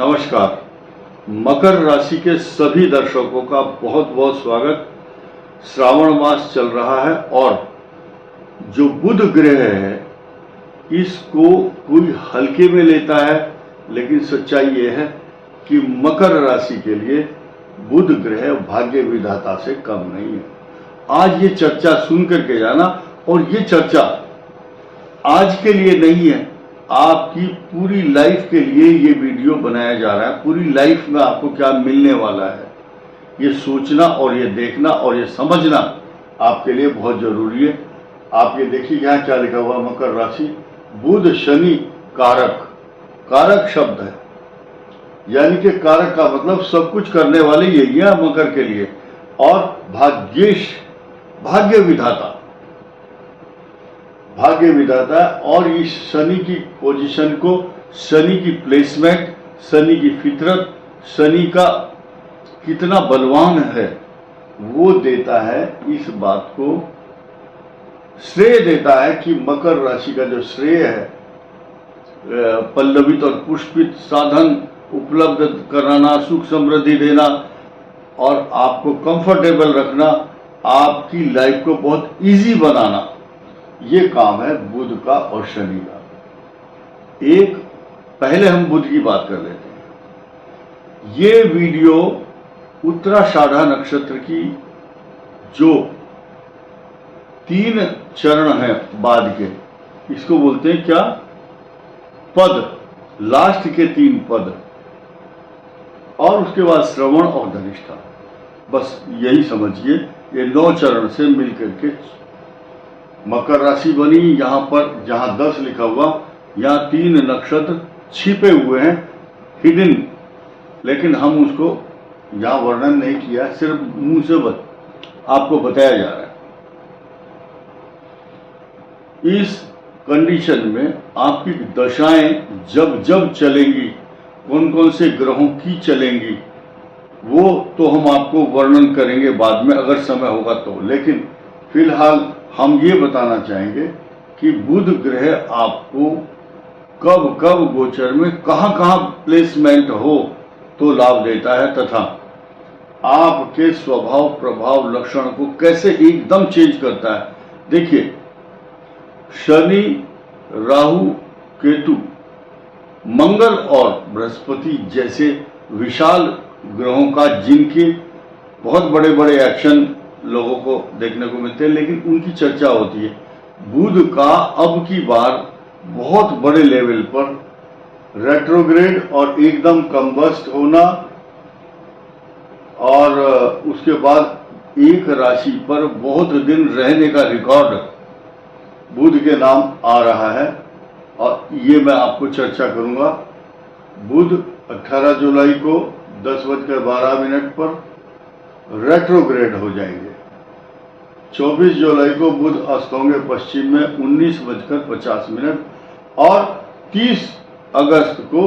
नमस्कार। मकर राशि के सभी दर्शकों का बहुत बहुत स्वागत। श्रावण मास चल रहा है और जो बुध ग्रह है इसको कोई हल्के में लेता है, लेकिन सच्चाई ये है कि मकर राशि के लिए बुध ग्रह भाग्य विधाता से कम नहीं है। आज ये चर्चा सुन करके जाना, और ये चर्चा आज के लिए नहीं है, आपकी पूरी लाइफ के लिए ये वीडियो बनाया जा रहा है। पूरी लाइफ में आपको क्या मिलने वाला है ये सोचना और ये देखना और ये समझना आपके लिए बहुत जरूरी है। आप ये देखिए यहाँ क्या लिखा हुआ, मकर राशि, बुध शनि कारक। कारक शब्द है, यानी कि कारक का मतलब सब कुछ करने वाले यही है मकर के लिए। और भाग्येश, भाग्य विधाता, भाग्य विधाता। और इस शनि की पोजीशन को, शनि की प्लेसमेंट, शनि की फितरत, शनि का कितना बलवान है वो देता है, इस बात को श्रेय देता है कि मकर राशि का जो श्रेय है, पल्लवित और पुष्पित साधन उपलब्ध कराना, सुख समृद्धि देना और आपको कंफर्टेबल रखना, आपकी लाइफ को बहुत इजी बनाना, ये काम है बुध का और शनि का। एक पहले हम बुध की बात कर लेते हैं। ये वीडियो उत्तराषाढ़ा नक्षत्र की जो 3 चरण हैं बाद के, इसको बोलते हैं क्या, पद, लास्ट के 3 पद, और उसके बाद श्रवण और धनिष्ठा। बस यही समझिए, ये 9 चरण से मिलकर के मकर राशि बनी। यहां पर जहां 10 लिखा हुआ, यहां 3 नक्षत्र छिपे हुए हैं, हिडन, लेकिन हम उसको यहां वर्णन नहीं किया, सिर्फ मुंह से आपको बताया जा रहा है। इस कंडीशन में आपकी दशाएं जब जब चलेंगी, कौन कौन से ग्रहों की चलेंगी, वो तो हम आपको वर्णन करेंगे बाद में अगर समय होगा तो। लेकिन फिलहाल हम ये बताना चाहेंगे कि बुध ग्रह आपको कब कब गोचर में कहां कहां प्लेसमेंट हो तो लाभ देता है, तथा आपके स्वभाव प्रभाव लक्षण को कैसे एकदम चेंज करता है। देखिए, शनि, राहु, केतु, मंगल और बृहस्पति जैसे विशाल ग्रहों का, जिनके बहुत बड़े बड़े एक्शन लोगों को देखने को मिलते हैं, लेकिन उनकी चर्चा होती है। बुध का अब की बार बहुत बड़े लेवल पर रेट्रोग्रेड और एकदम कंबस्ट होना, और उसके बाद एक राशि पर बहुत दिन रहने का रिकॉर्ड बुध के नाम आ रहा है, और ये मैं आपको चर्चा करूंगा। बुध 18 जुलाई को 10:12 पर रेट्रोग्रेड हो जाएंगे। 24 जुलाई को बुध अस्त होंगे पश्चिम में 19:50, और 30 अगस्त को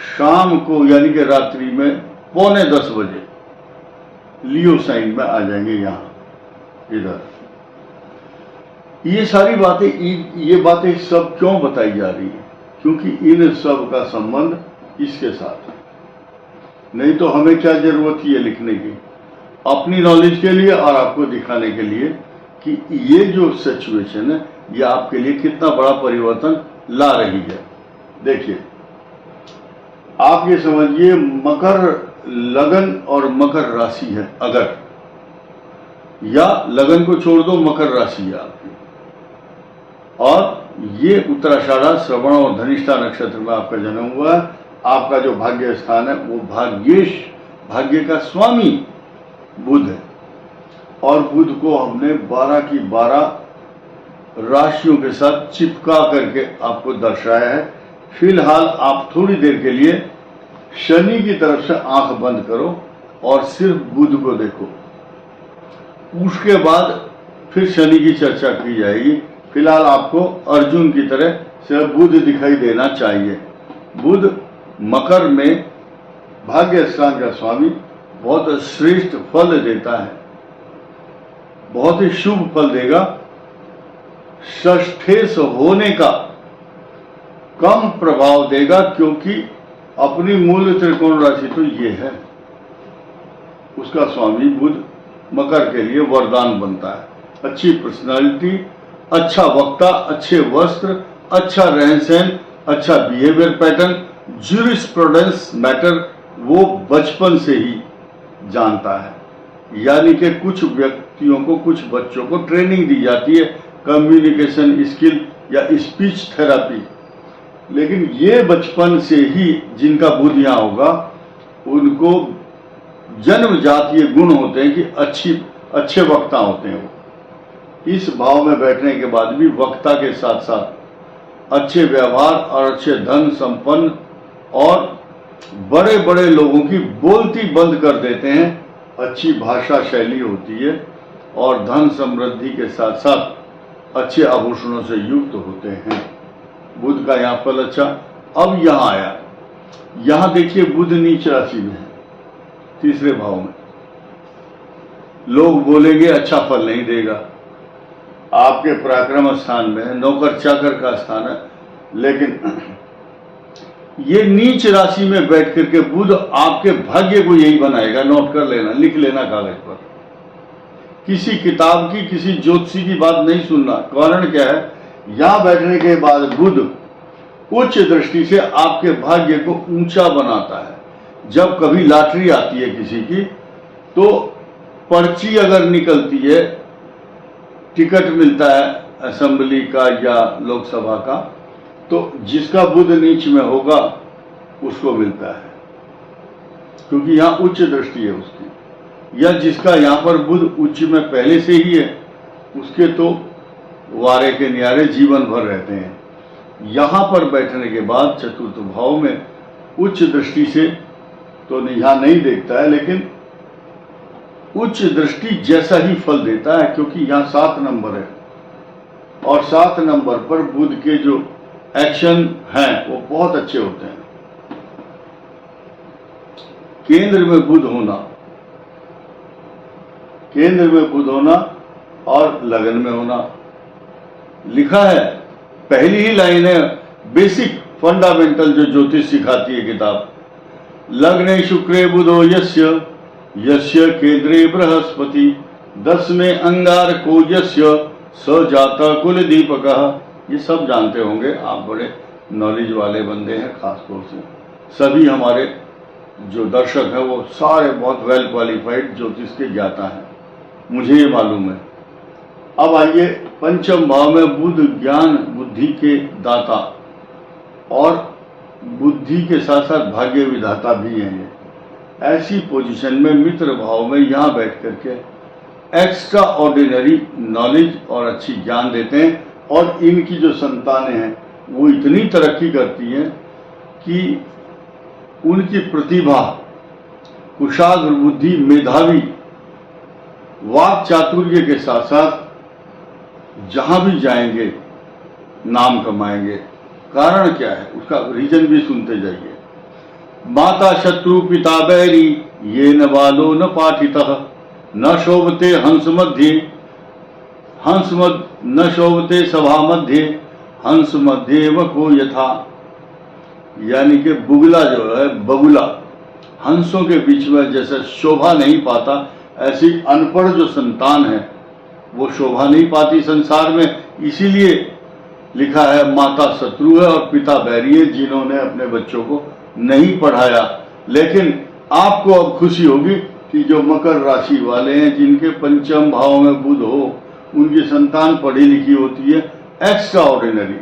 शाम को, यानी कि रात्रि में 9:45 बजे लियो साइन में आ जाएंगे यहां इधर। ये सारी बातें, ये बातें सब क्यों बताई जा रही है, क्योंकि इन सब का संबंध इसके साथ है। नहीं तो हमें क्या जरूरत है ये लिखने की, अपनी नॉलेज के लिए और आपको दिखाने के लिए कि ये जो सिचुएशन है ये आपके लिए कितना बड़ा परिवर्तन ला रही है। देखिए, आप ये समझिए, मकर लगन और मकर राशि है अगर, या लगन को छोड़ दो, मकर राशि है आपकी, और ये उत्तराषाढ़ा, श्रवण और धनिष्ठा नक्षत्र में आपका जन्म हुआ है। आपका जो भाग्य स्थान है वो भाग्येश, भाग्य का स्वामी बुध है, और बुध को हमने 12 की 12 राशियों के साथ चिपका करके आपको दर्शाया है। फिलहाल आप थोड़ी देर के लिए शनि की तरफ से आंख बंद करो और सिर्फ बुध को देखो, उसके बाद फिर शनि की चर्चा की जाएगी। फिलहाल आपको अर्जुन की तरह सिर्फ बुध दिखाई देना चाहिए। बुध मकर में भाग्य स्थान का स्वामी बहुत श्रेष्ठ फल देता है, बहुत ही शुभ फल देगा। षष्ठेश होने का कम प्रभाव देगा, क्योंकि अपनी मूल त्रिकोण राशि तो ये है, उसका स्वामी बुध मकर के लिए वरदान बनता है। अच्छी पर्सनालिटी, अच्छा वक्ता, अच्छे वस्त्र, अच्छा रहन सहन, अच्छा बिहेवियर पैटर्न, ज्यूरिस्प्रूडेंस मैटर वो बचपन से ही जानता है। यानी कि कुछ व्यक्तियों को, कुछ बच्चों को ट्रेनिंग दी जाती है कम्युनिकेशन स्किल या स्पीच थेरेपी, लेकिन ये बचपन से ही जिनका बुध यहाँ होगा उनको जन्मजात ये गुण होते हैं कि अच्छे वक्ता होते हैं। वो इस भाव में बैठने के बाद भी वक्ता के साथ साथ अच्छे व्यवहार और अच्छे धन संपन्न और बड़े बड़े लोगों की बोलती बंद कर देते हैं। अच्छी भाषा शैली होती है और धन समृद्धि के साथ साथ अच्छे आभूषणों से युक्त होते हैं। बुध का यहाँ फल अच्छा। अब यहाँ आया, यहाँ देखिए बुध नीच राशि में है, तीसरे भाव में। लोग बोलेंगे अच्छा फल नहीं देगा, आपके पराक्रम स्थान में है, नौकर चाकर का स्थान है, लेकिन ये नीच राशि में बैठ करके बुध आपके भाग्य को यही बनाएगा। नोट कर लेना, लिख लेना कागज पर। किसी किताब की, किसी ज्योतिषी की बात नहीं सुनना। कारण क्या है, यहां बैठने के बाद बुध उच्च दृष्टि से आपके भाग्य को ऊंचा बनाता है। जब कभी लॉटरी आती है किसी की, तो पर्ची अगर निकलती है, टिकट मिलता है असेंबली का या लोकसभा का, तो जिसका बुध नीच में होगा उसको मिलता है, क्योंकि यहां उच्च दृष्टि है उसकी। या जिसका यहां पर बुध उच्च में पहले से ही है, उसके तो वारे के न्यारे जीवन भर रहते हैं। यहां पर बैठने के बाद चतुर्थ भाव में उच्च दृष्टि से तो यहां नहीं देखता है, लेकिन उच्च दृष्टि जैसा ही फल देता है, क्योंकि यहां 7 नंबर है और 7 नंबर पर बुध के जो एक्शन हैं वो बहुत अच्छे होते हैं। केंद्र में बुध होना, केंद्र में बुध होना और लगन में होना। लिखा है, पहली ही लाइन है, बेसिक फंडामेंटल जो ज्योतिष सिखाती है किताब, लग्ने शुक्रे बुधो यस्य यस्य केंद्रे बृहस्पति 10 में अंगारको यस्य स जाता कुल दीपकः। ये सब जानते होंगे आप, बड़े नॉलेज वाले बंदे हैं। खासतौर से सभी हमारे जो दर्शक हैं वो सारे बहुत वेल क्वालिफाइड ज्योतिष के ज्ञाता हैं, मुझे ये मालूम है। अब आइए, पंचम भाव में बुध ज्ञान बुद्धि के दाता और बुद्धि के साथ साथ भाग्य विधाता भी हैं। ये ऐसी पोजीशन में मित्र भाव में यहाँ बैठ करके एक्स्ट्रा ऑर्डिनरी नॉलेज और अच्छी ज्ञान देते हैं। और इनकी जो संतानें हैं वो इतनी तरक्की करती हैं कि उनकी प्रतिभा, कुशाग्र बुद्धि, मेधावी, वाक चातुर्य के साथ साथ जहां भी जाएंगे नाम कमाएंगे। कारण क्या है, उसका रीजन भी सुनते जाइए। माता शत्रु पिता बैरी ये न बालो न पाठितः न शोभते हंस मध्य न शोभते सभा मध्य हंस मध्य व को यथा। यानी कि बुगला जो है, बगुला हंसों के बीच में जैसे शोभा नहीं पाता, ऐसी अनपढ़ जो संतान है वो शोभा नहीं पाती संसार में। इसीलिए लिखा है माता शत्रु है और पिता बैरी है, जिन्होंने अपने बच्चों को नहीं पढ़ाया। लेकिन आपको अब खुशी होगी कि जो मकर राशि वाले हैं, जिनके पंचम भाव में बुध हो, उनकी संतान पढ़ी लिखी होती है, एक्स्ट्रा ऑर्डिनरी।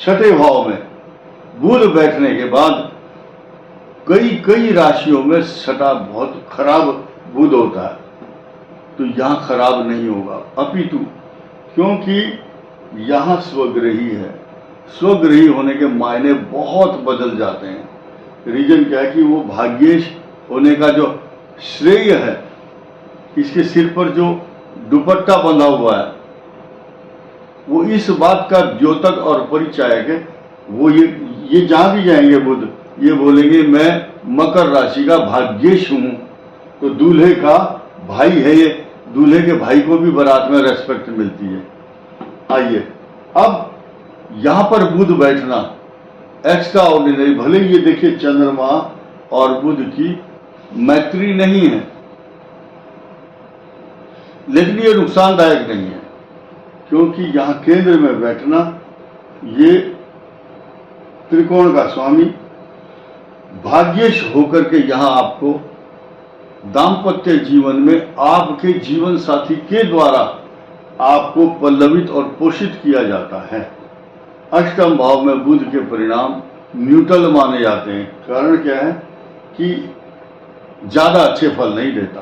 छठे भाव में बुध बैठने के बाद कई राशियों में छठा बहुत खराब बुध होता है, तो यहां खराब नहीं होगा, अपितु क्योंकि यहां स्वग्रही है। स्वग्रही होने के मायने बहुत बदल जाते हैं। रीजन क्या है कि वो भाग्येश होने का जो श्रेय है, इसके सिर पर जो दुपट्टा बंधा हुआ है, वो इस बात का द्योतक और परिचायक है। वो ये जहां भी जाएंगे बुध, ये बोलेंगे मैं मकर राशि का भाग्येश हूं, तो दूल्हे का भाई है ये, दूल्हे के भाई को भी बारात में रेस्पेक्ट मिलती है। आइए, अब यहां पर बुध बैठना एक्स्ट्रा ऑर्डिनरी, भले ये देखिए चंद्रमा और बुध की मैत्री नहीं है, लेकिन ये नुकसानदायक नहीं है, क्योंकि यहां केंद्र में बैठना, ये त्रिकोण का स्वामी भाग्येश होकर के यहां आपको दाम्पत्य जीवन में आपके जीवन साथी के द्वारा आपको पल्लवित और पोषित किया जाता है। अष्टम भाव में बुध के परिणाम न्यूट्रल माने जाते हैं। कारण क्या है कि ज्यादा अच्छे फल नहीं देता,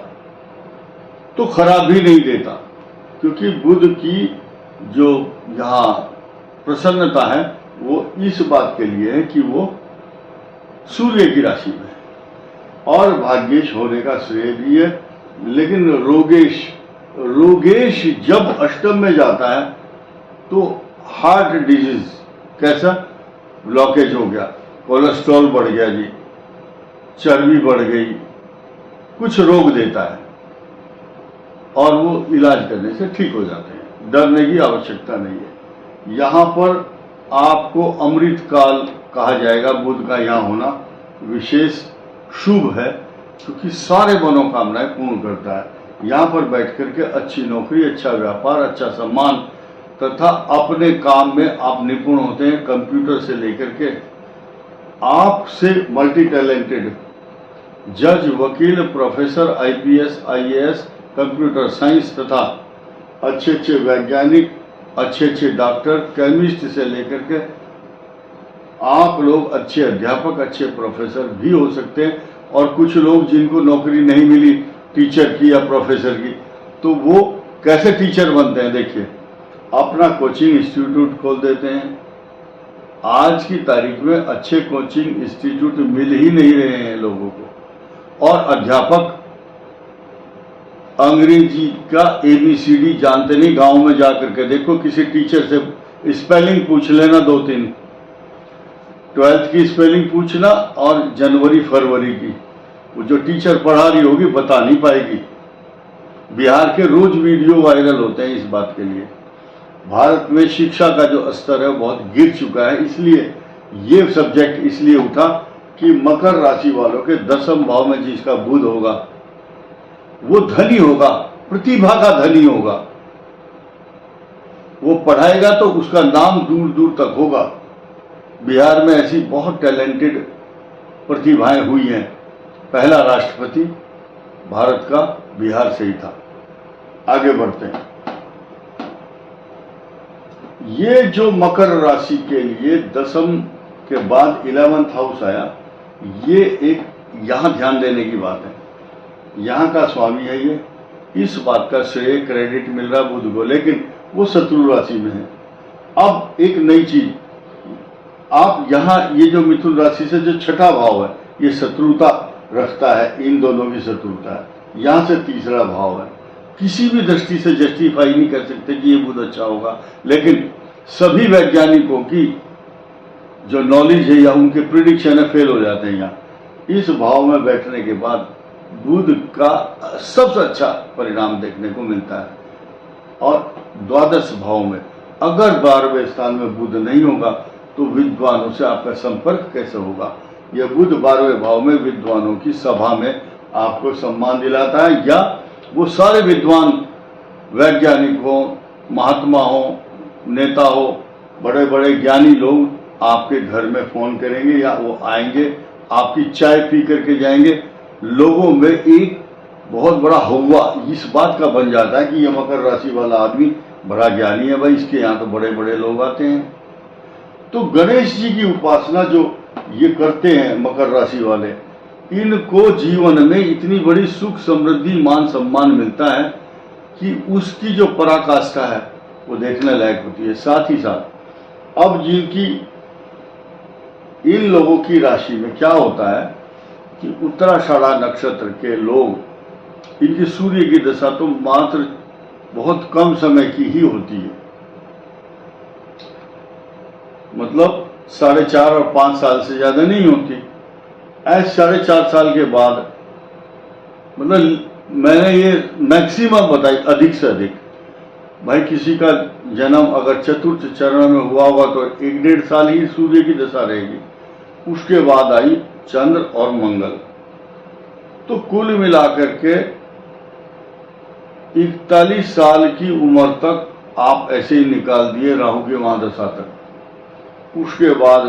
तो खराब भी नहीं देता, क्योंकि बुध की जो यहाँ प्रसन्नता है वो इस बात के लिए है कि वो सूर्य की राशि में है और भाग्येश होने का श्रेय भी है। लेकिन रोगेश जब अष्टम में जाता है तो हार्ट डिजीज, कैसा ब्लॉकेज हो गया, कोलेस्ट्रॉल बढ़ गया जी, चर्बी बढ़ गई, कुछ रोग देता है और वो इलाज करने से ठीक हो जाते हैं। डरने की आवश्यकता नहीं है। यहाँ पर आपको अमृत काल कहा जाएगा। बुध का यहाँ होना विशेष शुभ है, क्योंकि सारे मनोकामनाएं पूर्ण करता है। यहाँ पर बैठ करके अच्छी नौकरी, अच्छा व्यापार, अच्छा सम्मान तथा अपने काम में आप निपुण होते हैं। कंप्यूटर से लेकर के आपसे मल्टी टैलेंटेड जज, वकील, professor, IPS, IAS, computer science तथा अच्छे अच्छे वैज्ञानिक, अच्छे अच्छे डॉक्टर, केमिस्ट से लेकर के आप लोग अच्छे अध्यापक, अच्छे प्रोफेसर भी हो सकते हैं। और कुछ लोग जिनको नौकरी नहीं मिली टीचर की या प्रोफेसर की, तो वो कैसे टीचर बनते हैं, देखिए अपना कोचिंग इंस्टीट्यूट खोल देते हैं। आज की तारीख में अच्छे कोचिंग इंस्टीट्यूट मिल ही नहीं रहे हैं लोगों को, और अध्यापक अंग्रेजी का ABCD जानते नहीं। गांव में जाकर के देखो, किसी टीचर से स्पेलिंग पूछ लेना, 2-3 12th की स्पेलिंग पूछना और जनवरी फरवरी की, वो जो टीचर पढ़ा रही होगी बता नहीं पाएगी। बिहार के रोज वीडियो वायरल होते हैं इस बात के लिए। भारत में शिक्षा का जो स्तर है वो बहुत गिर चुका है। इसलिए ये सब्जेक्ट इसलिए उठा कि मकर राशि वालों के 10वें भाव में जिसका बुध होगा वो धनी होगा, प्रतिभा का धनी होगा। वो पढ़ाएगा तो उसका नाम दूर दूर तक होगा। बिहार में ऐसी बहुत टैलेंटेड प्रतिभाएं हुई हैं। पहला राष्ट्रपति भारत का बिहार से ही था। आगे बढ़ते हैं। ये जो मकर राशि के लिए 10वें के बाद 11th हाउस आया, ये एक यहां ध्यान देने की बात है। यहाँ का स्वामी है ये, इस बात का श्रेय क्रेडिट मिल रहा बुध को, लेकिन वो शत्रु राशि में है। अब एक नई चीज, आप यहाँ ये जो मिथुन राशि से जो 6ठा भाव है ये शत्रुता रखता है, इन दोनों की शत्रुता है। यहाँ से 3रा भाव है। किसी भी दृष्टि से जस्टिफाई नहीं कर सकते कि ये बुध अच्छा होगा, लेकिन सभी वैज्ञानिकों की जो नॉलेज है या उनके प्रिडिक्शन है फेल हो जाते हैं। यहाँ इस भाव में बैठने के बाद बुध का सबसे अच्छा परिणाम देखने को मिलता है। और 12 भाव में अगर 12वें स्थान में बुध नहीं होगा तो विद्वानों से आपका संपर्क कैसे होगा। यह बुध 12वें भाव में विद्वानों की सभा में आपको सम्मान दिलाता है, या वो सारे विद्वान वैज्ञानिक हो, महात्मा हो, नेता हो, बड़े बड़े ज्ञानी लोग आपके घर में फोन करेंगे या वो आएंगे, आपकी चाय पी करके जाएंगे। लोगों में एक बहुत बड़ा हुआ इस बात का बन जाता है कि ये मकर राशि वाला आदमी बड़ा ज्ञानी है, भाई इसके यहाँ तो बड़े बड़े लोग आते हैं। तो गणेश जी की उपासना जो ये करते हैं मकर राशि वाले, इनको जीवन में इतनी बड़ी सुख, समृद्धि, मान सम्मान मिलता है कि उसकी जो पराकाष्ठा है वो देखने लायक होती है। साथ ही साथ अब जिनकी इन लोगों की राशि में क्या होता है कि उत्तराषाढ़ा नक्षत्र के लोग, इनकी सूर्य की दशा तो मात्र बहुत कम समय की ही होती है, मतलब 4.5 और 5 साल से ज्यादा नहीं होती। ऐसे 4.5 साल के बाद, मतलब मैंने ये मैक्सिमम बताई, अधिक से अधिक भाई किसी का जन्म अगर चतुर्थ चरण में हुआ होगा तो 1-1.5 साल ही सूर्य की दशा रहेगी, उसके बाद आई चंद्र और मंगल। तो कुल मिलाकर के 41 साल की उम्र तक आप ऐसे ही निकाल दिए राहु की महादशा तक। उसके बाद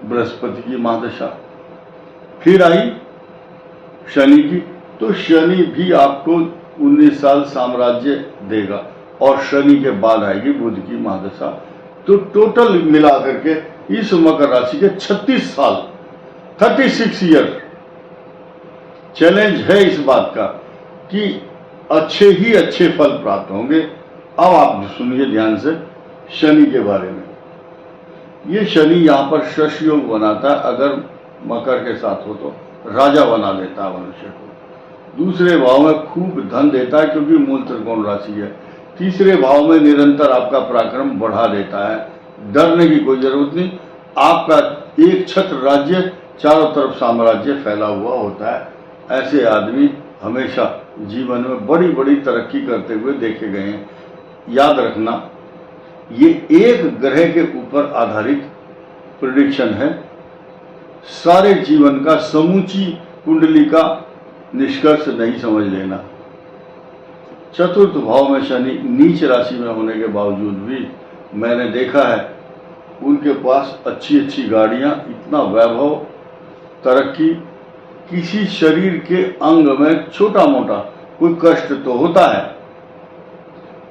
बृहस्पति की महादशा, फिर आई शनि की। तो शनि भी आपको 19 साल साम्राज्य देगा और शनि के बाद आएगी बुध की महादशा। तो टोटल मिलाकर के इस मकर राशि के 36 साल 36 ईयर चैलेंज है इस बात का कि अच्छे ही अच्छे फल प्राप्त होंगे। अब आप सुनिए ध्यान से शनि के बारे में। ये शनि यहां पर शश योग बनाता है, अगर मकर के साथ हो तो राजा बना देता है मनुष्य को। दूसरे भाव में खूब धन देता है क्योंकि मूल त्रिकोण राशि है। तीसरे भाव में निरंतर आपका पराक्रम बढ़ा देता है, डरने की कोई जरूरत नहीं। आपका एक छत्र राज्य, चारों तरफ साम्राज्य फैला हुआ होता है। ऐसे आदमी हमेशा जीवन में बड़ी बड़ी तरक्की करते हुए देखे गए हैं। याद रखना, ये एक ग्रह के ऊपर आधारित प्रेडिक्शन है, सारे जीवन का समूची कुंडली का निष्कर्ष नहीं समझ लेना। चतुर्थ भाव में शनि नीच राशि में होने के बावजूद भी मैंने देखा है उनके पास अच्छी अच्छी गाड़ियां, इतना वैभव, तरक्की, किसी शरीर के अंग में छोटा मोटा कोई कष्ट तो होता है,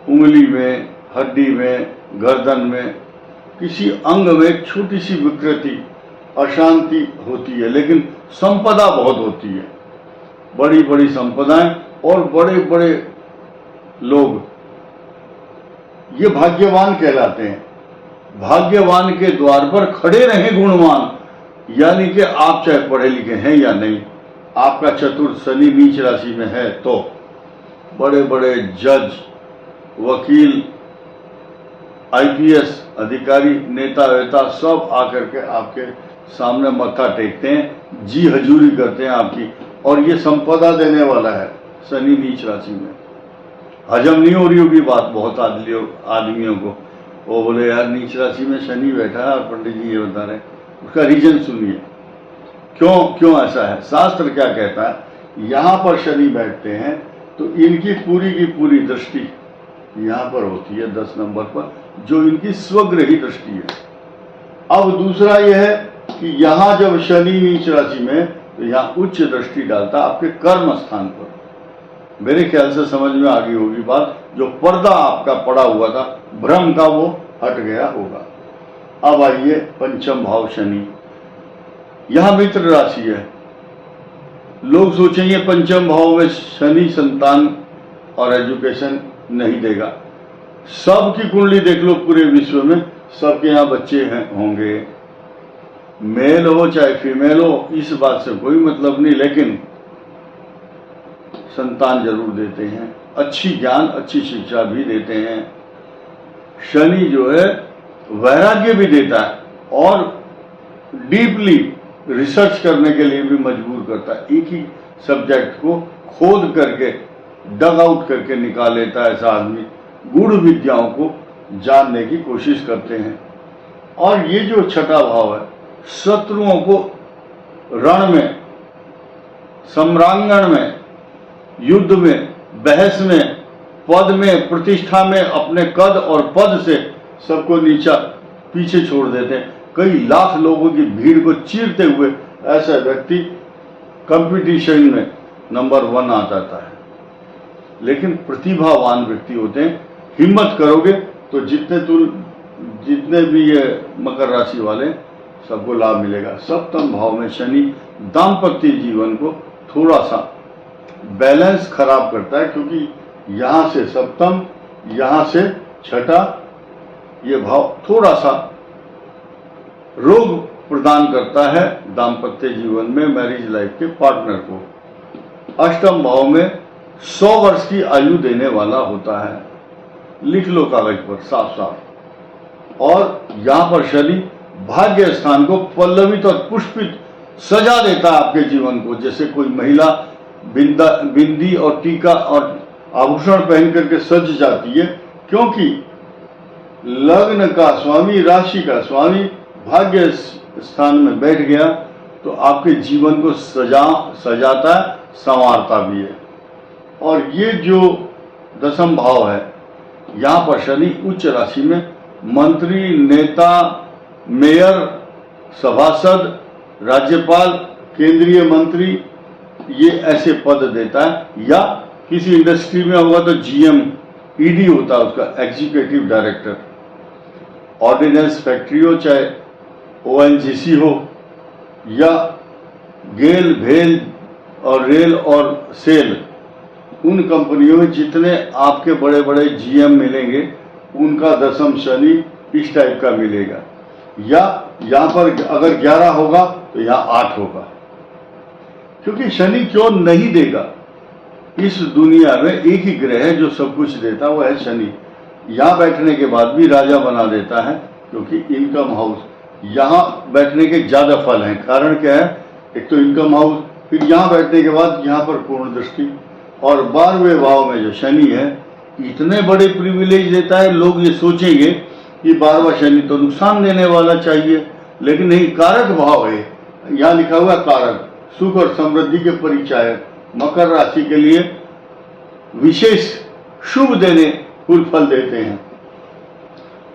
उंगली में, हड्डी में, गर्दन में, किसी अंग में एक छोटी सी विकृति, अशांति होती है, लेकिन संपदा बहुत होती है, बड़ी बड़ी संपदाएं और बड़े बड़े लोग, ये भाग्यवान कहलाते हैं। भाग्यवान के द्वार पर खड़े रहे गुणवान, यानी कि आप चाहे पढ़े लिखे हैं या नहीं, आपका चतुर्थ शनि नीच राशि में है तो बड़े बड़े जज, वकील, आईपीएस अधिकारी, नेता वेता सब आकर के आपके सामने मत्था टेकते हैं, जी हजूरी करते हैं आपकी। और ये संपदा देने वाला है शनि नीच राशि में। हजम नहीं हो रही होगी बात बहुत आदमियों को, वो बोले यार नीच राशि में शनि बैठा है और पंडित जी ये बता रहे हैं, उसका रीजन सुनिए क्यों ऐसा है। शास्त्र क्या कहता है, यहां पर शनि बैठते हैं तो इनकी पूरी की पूरी दृष्टि यहां पर होती है 10 नंबर पर, जो इनकी स्वग्रही दृष्टि है। अब दूसरा यह है कि यहां जब शनि नीच राशि में, तो यहां उच्च दृष्टि डालता आपके कर्म स्थान पर। मेरे ख्याल से समझ में आ गई होगी बात, जो पर्दा आपका पड़ा हुआ था भ्रम का वो हट गया होगा। अब आइए पंचम भाव शनि, यहां मित्र राशि है। लोग सोचेंगे पंचम भाव में शनि संतान और एजुकेशन नहीं देगा। सबकी कुंडली देख लो पूरे विश्व में, सबके यहाँ बच्चे हैं होंगे, मेल हो चाहे फीमेल हो, इस बात से कोई मतलब नहीं, लेकिन संतान जरूर देते हैं, अच्छी ज्ञान अच्छी शिक्षा भी देते हैं। शनि जो है वैराग्य भी देता है और डीपली रिसर्च करने के लिए भी मजबूर करता है। एक ही सब्जेक्ट को खोद करके, डग आउट करके निकाल लेता है ऐसा आदमी। गूढ़ विद्याओं को जानने की कोशिश करते हैं। और ये जो छठा भाव है, शत्रुओं को रण में, सम्रांगण में, युद्ध में, बहस में, पद में, प्रतिष्ठा में, अपने कद और पद से सबको नीचा पीछे छोड़ देते हैं। कई लाख लोगों की भीड़ को चीरते हुए ऐसा व्यक्ति कंपटीशन में नंबर 1 आ जाता है। लेकिन प्रतिभावान व्यक्ति होते हैं, हिम्मत करोगे तो जितने भी ये मकर राशि वाले सबको लाभ मिलेगा। सप्तम भाव में शनि दाम्पत्य जीवन को थोड़ा सा बैलेंस खराब करता है, क्योंकि यहां से सप्तम, यहां से छठा, ये भाव थोड़ा सा रोग प्रदान करता है दाम्पत्य जीवन में, मैरिज लाइफ के पार्टनर को। अष्टम भाव में 100 वर्ष की आयु देने वाला होता है, लिख लो कागज पर साफ साफ। और यहां पर शनि भाग्य स्थान को पल्लवित और पुष्पित सजा देता है आपके जीवन को। जैसे कोई महिला बिंदी और टीका और आभूषण पहन करके सज जाती है, क्योंकि लग्न का स्वामी, राशि का स्वामी भाग्य स्थान में बैठ गया तो आपके जीवन को सजाता है, संवारता भी है। और ये जो दशम भाव है, यहाँ पर शनि उच्च राशि में मंत्री, नेता, मेयर, सभासद, राज्यपाल, केंद्रीय मंत्री, ये ऐसे पद देता है। या किसी इंडस्ट्री में होगा तो जीएम, ईडी होता है उसका, एग्जीक्यूटिव डायरेक्टर। ऑर्डिनेंस फैक्ट्री हो, चाहे ओएनजीसी हो, या गेल, भेल और रेल और सेल, उन कंपनियों में जितने आपके बड़े बड़े जीएम मिलेंगे उनका दशम शनि इस टाइप का मिलेगा। या यहाँ पर अगर 11 होगा तो यहाँ 8 होगा, क्योंकि शनि क्यों नहीं देगा। इस दुनिया में एक ही ग्रह है जो सब कुछ देता है, वो है शनि। यहाँ बैठने के बाद भी राजा बना देता है, क्योंकि इनकम हाउस यहाँ बैठने के ज्यादा फल हैं। कारण क्या है? एक तो इनकम हाउस, फिर यहाँ बैठने के बाद यहाँ पर पूर्ण दृष्टि, और 12वें भाव में जो शनि है इतने बड़े प्रिविलेज देता है। लोग ये सोचेंगे कि 12वां शनि तो नुकसान देने वाला चाहिए, लेकिन नहीं, कारक भाव है। यहाँ लिखा हुआ कारक, सुख और समृद्धि के परिचायक, मकर राशि के लिए विशेष शुभ देने, फुल फल देते हैं।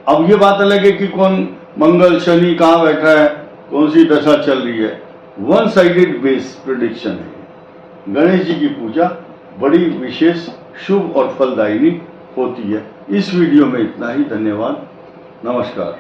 अब ये बात अलग है कि कौन मंगल, शनि कहाँ बैठा है, कौन सी दशा चल रही है। वन साइडेड बेस प्रेडिक्शन है। गणेश जी की पूजा बड़ी विशेष, शुभ और फलदायिनी होती है। इस वीडियो में इतना ही। धन्यवाद, नमस्कार।